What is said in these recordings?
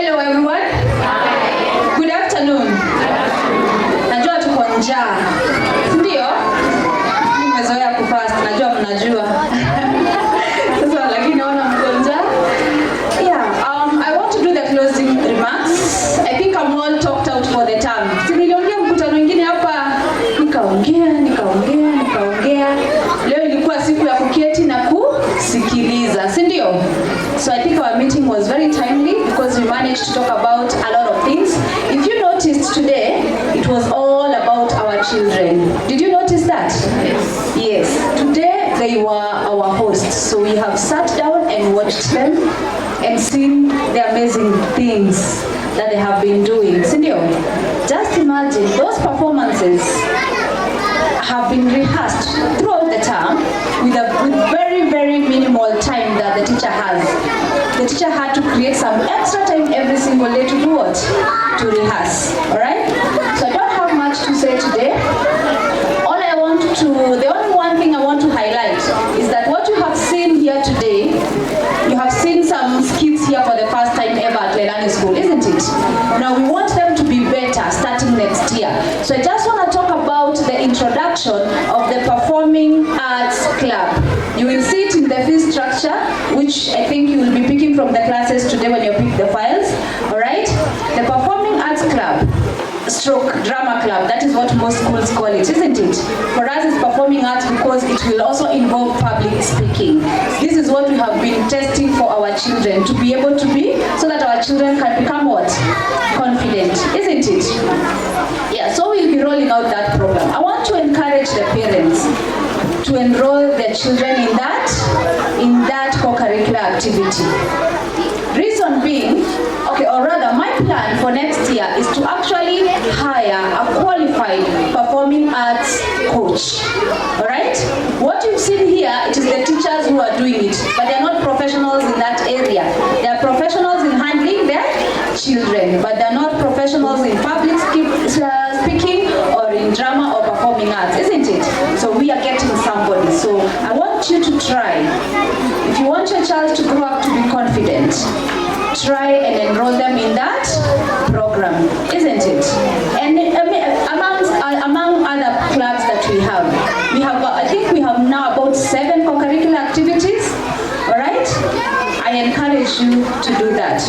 Hello everyone. Hi. Good afternoon. Najua tuko njaa. Ndio? Nimezoea kufast, najua mnajua. Sasa lakini naona mko njaa. Yeah, I want to do the closing remarks. I think I'm all talked out for the term. Niliongea mkutano mwingine hapa, nikaongea. Leo ilikuwa siku ya kuketi na kusikiliza, si ndio? So I think our meeting was very timely because we managed to talk about a lot of things. If you noticed today, it was all about our children. Did you notice that? Yes. Today they were our hosts. So we have sat down and watched them and seen the amazing things that they have been doing. Sindio? Just imagine those performances have been rehearsed throughout the term with very, very minimal time that the teacher has. The teacher had to create some extra time every single day to do what? To rehearse. Alright? So I don't have much to say today. The only one thing I want to highlight is that what you have seen here today, you have seen some skits here for the first time ever at Leilani School, isn't it? Now we want them to be better starting next year. So I just want to talk about the introduction of the Performing Arts Club. You will see it in the fee structure, which I think you will be picking from the classes today when you pick the files. Alright? The Performing Arts Club stroke drama club, that is what most schools call it, isn't it? For us it's performing arts because it will also involve public speaking. This is what we have been testing for our children to be able to be, so that our children can become what? Confident, isn't it? Yeah, so we'll be rolling out that program. I want to encourage the parents to enroll their children in that co-curricular activity. Reason being, or rather my plan for next year is to actually hire a qualified performing arts coach. Alright? What you've seen here, it is the teachers who are doing it, but they are not professionals in that area. They are professionals in handling their children, but they are not professionals in public speaking or in drama or performing arts, isn't it? So we are getting somebody. So I want you to try. If you want your child to grow up to be confident, try and enroll them in that program, isn't it? And among other clubs that we have, I think we have now about 7 co-curricular activities. All right? I encourage you to do that.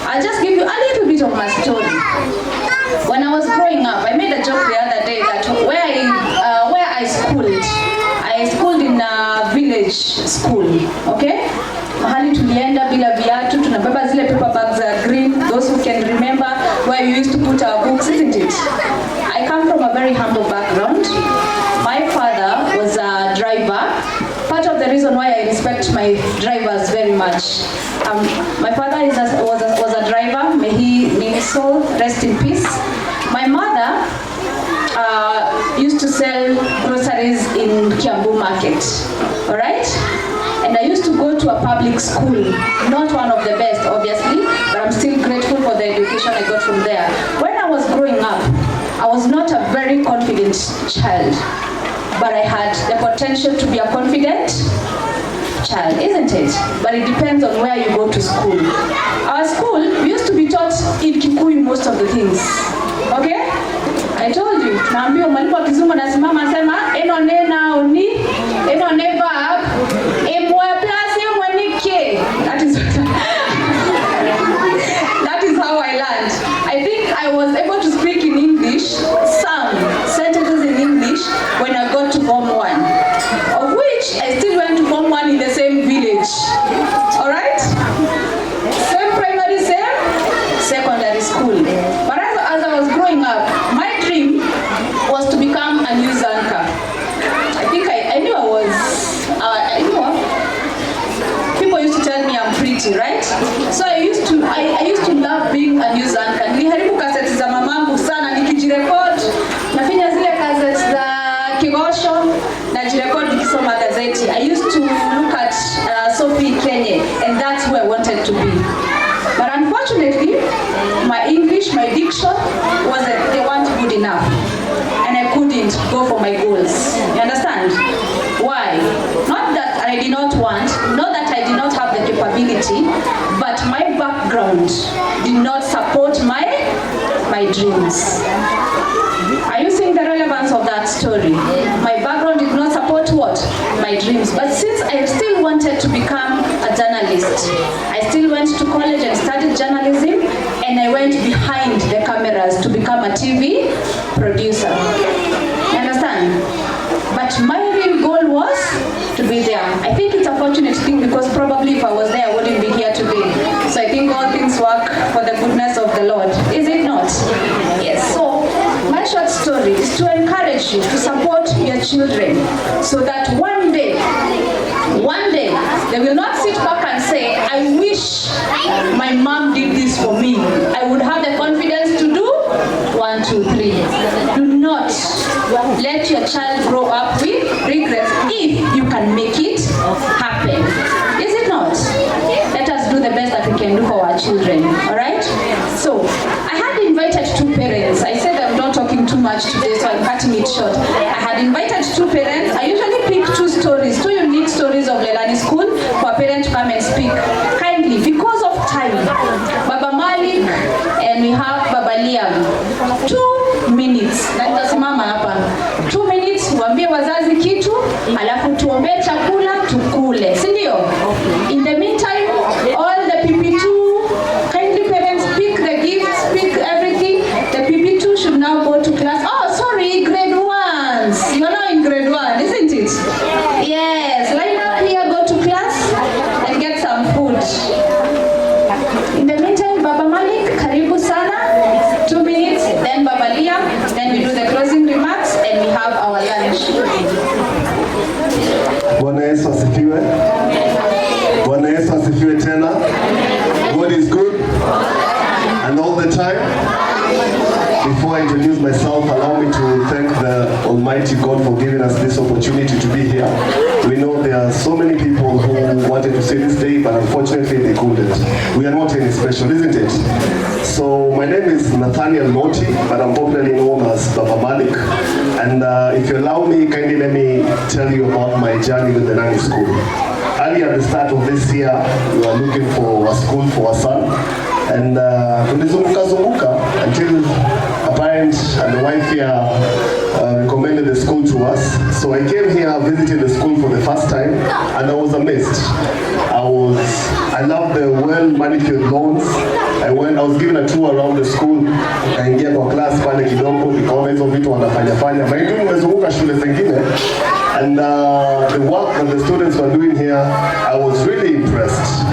I'll just give you a little bit of my story. When I was growing up, I made a joke the other day that where I schooled in a village school, okay? Mahali tulienda bila viatu, tunabeba zile paper bags are green, those who can remember where we used to put our books, isn't it? I come from a very humble background. My father was a driver. Part of the reason why I respect my drivers very much. My father was a driver, may his soul rest in peace. My mother used to sell groceries in Kiambu Market, alright? And I used to go to a public school, not one of the best obviously, but I'm still grateful for the education I got from there. When I was growing up, I was not a very confident child, but I had the potential to be a confident child, isn't it? But it depends on where you go to school. Our school, we used to be taught in Kikuyu most of the things, okay? I told you, naambia mwalimu wa Kizungu anasimama asema eno nena oni, eno never up, that is how I learned. I think I was able to speak in English, some sentences in English when I got to Form 1, of which I still went to Form 1 in the same village. Alright? Same primary, same secondary school. But as I was growing up, my dream was to become a news anchor. I think I knew I was, people used to tell me I'm pretty, right? So I used to love being a news anchor. Niliharibu kaseti za mamangu sana nikijirecord. Nafanya zile kaseti za Kigosho na jirecord nikisoma gazeti. I used to look at Sophie Kenye, and that's who I wanted to be. But unfortunately, my English, my diction they weren't good enough. And I couldn't go for my goals. You understand? Why? Not that I did not want, not that I did not have the capability, but my background did not support my dreams. Are you seeing the relevance of that story? My background did not support what? My dreams. But since I still wanted to become a journalist, I still went to college and studied journalism, and I went behind the cameras to become a TV producer. You understand? But my real goal was to be there. I think it's a fortunate thing because probably if I was there, I wouldn't be here today. So I think all things work for the goodness of the Lord. Is it not? Yes. So my short story is to encourage you to support your children so that one day, they will not sit back and say, I wish my mom did this for me. I would have the confidence to do 1, 2, 3. Do not let your child grow up with regrets if you can make it happen. Is it not? Let us do the best that we can do for our children. All right? So, I had invited 2 parents. I said I'm not talking too much today, so I'm cutting it short. I had invited 2 parents. I usually pick 2 stories, 2 unique stories of Lelani School for a parent to come and speak. Kindly, because of time, Baba Malik and we have Baba Liam. 2 minutes. Na nitasimama hapa. 2 minutes, waambie wazazi kitu, alafu tuombee chakula tukule. Si ndio? In the meantime, all the PP2, kindly parents pick the gifts, pick everything. The PP2 should now go to class. Oh, sorry, grade 1s. You're now in grade 1, isn't it? Yes, line up here, go to class and get some food. In the meantime, Baba Malik, karibu sana. 2 minutes, then Baba Liam, then we do the closing remarks and we have our lunch. Bwana Yesu asifiwe. Bwana Yesu asifiwe tena. God is good and all the time. Before I introduce myself, allow me to thank the Almighty God for giving us this opportunity to be here. We know there are so many people who wanted to say this day, but unfortunately they couldn't. We are not any special, isn't it? So my name is Nathaniel Moti, but I'm popularly known as Baba Malik. And if you allow me, kindly let me tell you about my journey with the Lelani School. Early at the start of this year, we were looking for a school for our son. And tulizunguka until a parent and the wife here recommended the school to us. So I came here, visited the school for the first time, and I was amazed. I loved the well-manicured lawns. I was given a tour around the school. Kaingia kwa class pale kidogo, nikaona hizo vitu wanafanya. Maana nimezunguka shule zingine, and the work that the students were doing here, I was really impressed.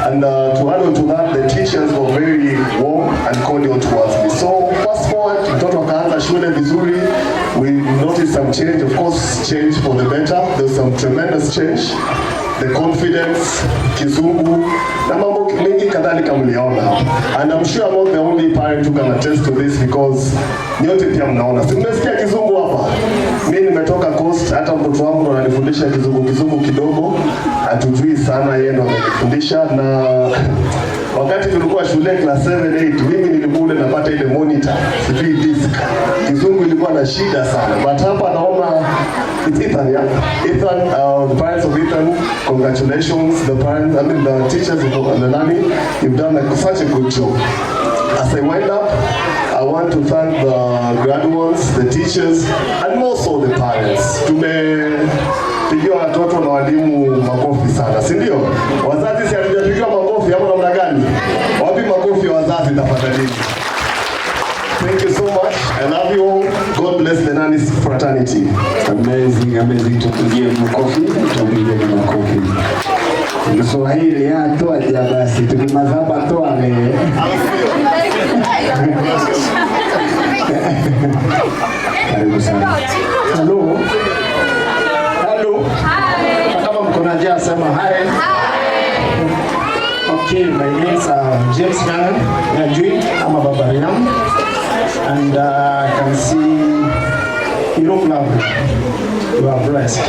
And to add on to that, the teachers were very warm and cordial towards me. So fast forward, mtoto akaanza shule vizuri. We noticed some change, of course, change for the better. There was some tremendous change. The confidence, kizungu, na mambo mengi kadhalika mliona. And I'm sure I'm not the only parent who can attest to this because nyote pia mnaona. Si mmesikia kizungu hapa? Mimi nimetoka Coast, hata mtoto wangu ananifundisha kizungu kidogo. Hatujui sana, yeye ndo ananifundisha. Na wakati tulikuwa shule class 7 8, mimi nilikuwa napata ile monitor, sijui disk. Kizungu ilikuwa na shida sana. But hapa naona it's Ethan, yeah. Ethan, the parents of Ethan, congratulations. The teachers of Lelani, you've done such a good job. As I wind up, I want to thank the graduates, the teachers, and also the parents. Tumepigiwa watoto na walimu makofi sana, si ndio? Wazazi si hatujapigiwa makofi hapo namna gani? Wapi makofi wazazi tafadhali? Thank you so much. I love you all. God bless the Lelani's fraternity. Amazing. Tupigie makofi, Kiswahili ya toa basi, tukimazaba toa leo. Karibu sana. Hello. Hi. Kama mko na njaa sema hi. Okay, my name is James Najui. I'm a Barbarian. And I can see you look lovely. You are blessed.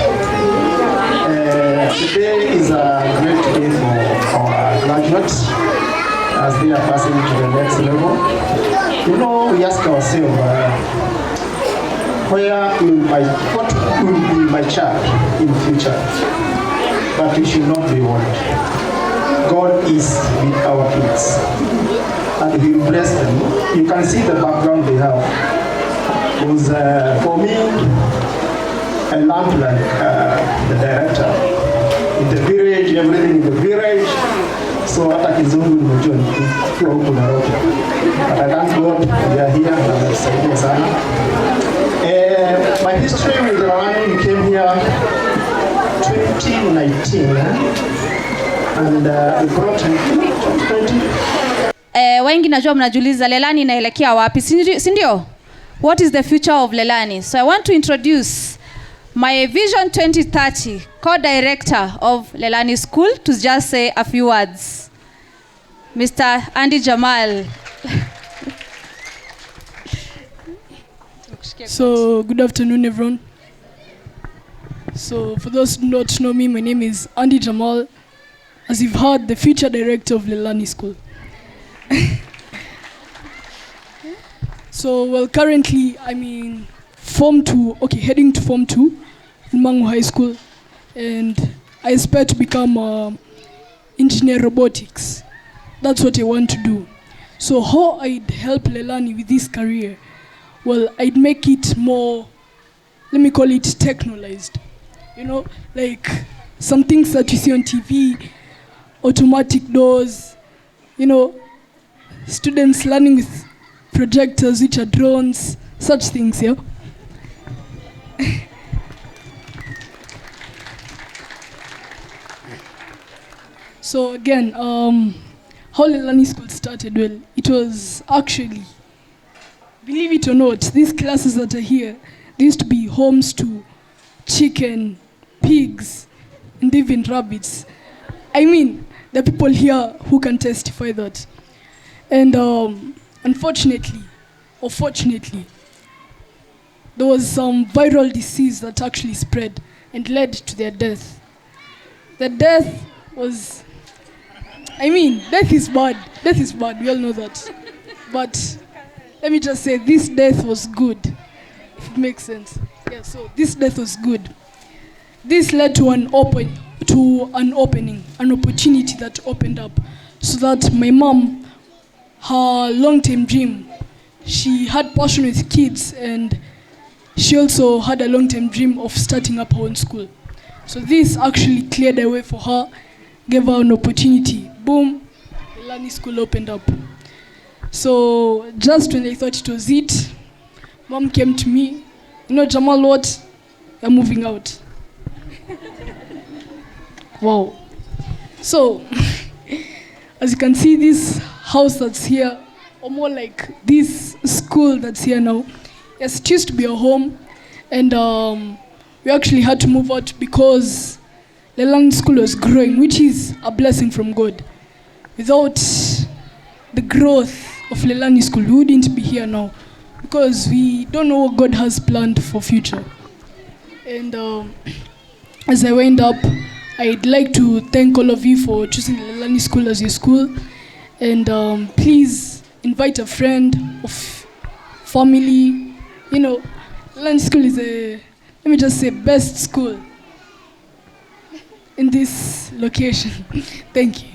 Today is a great day for our graduates as they are passing to the next level. You know, we ask ourselves, what will be my child in future? But we should not be worried. God is with our kids. and He will bless them. You can see the background they have. Was for me, I learned like the director in the village, everything in the village. So hata kizungu nimejua nikiwa huku Nairobi. But I thank God we are here na nasaidia sana. My history with Lalani, we came here 2019 and we brought in 2020. Wengi najua mnajiuliza Lelani inaelekea wapi, si ndio? What is the future of Lelani? So I want to introduce my Vision 2030 co-director of Lelani School to just say a few words. Mr. Andy Jamal. So, good afternoon, everyone. So, for those who do not know me, my name is Andy Jamal. As you've heard, the future director of Lelani School. So, well, currently I'm in Form 2, heading to Form 2 in Mangu High School. And I aspire to become engineer robotics. That's what I want to do. So how I'd help Lelani with this career? Well, I'd make it more, let me call it technolized. You know, like some things that you see on TV, automatic doors, you know, students learning with projectors, which are drones, such things, yeah? So again, how Lelani School started, well, it was actually, believe it or not, these classes that are here, they used to be homes to chicken, pigs, and even rabbits. I mean, there are people here who can testify that. And unfortunately, or fortunately, there was some viral disease that actually spread and led to their death. The death was, I mean, death is bad. Death is bad, we all know that. But let me just say, this death was good, if it makes sense. Yeah, so this death was good. This led to an opening, an opportunity that opened up, so that my mom, her long-term dream, she had passion with kids, and she also had a long-term dream of starting up her own school. So this actually cleared the way for her, gave her an opportunity. Boom, the Lelani School opened up. So just when I thought it was it, Mom came to me, you know, Jamal, what? You're moving out. Wow. So, as you can see, this house that's here, or more like this school that's here now, yes, it used to be a home, and we actually had to move out because Lelani School was growing, which is a blessing from God. Without the growth of Lelani School, we wouldn't be here now, because we don't know what God has planned for future. And as I wind up, I'd like to thank all of you for choosing Lelani School as your school. And please invite a friend of family. You know, Lelani School is let me just say, best school in this location. Thank you.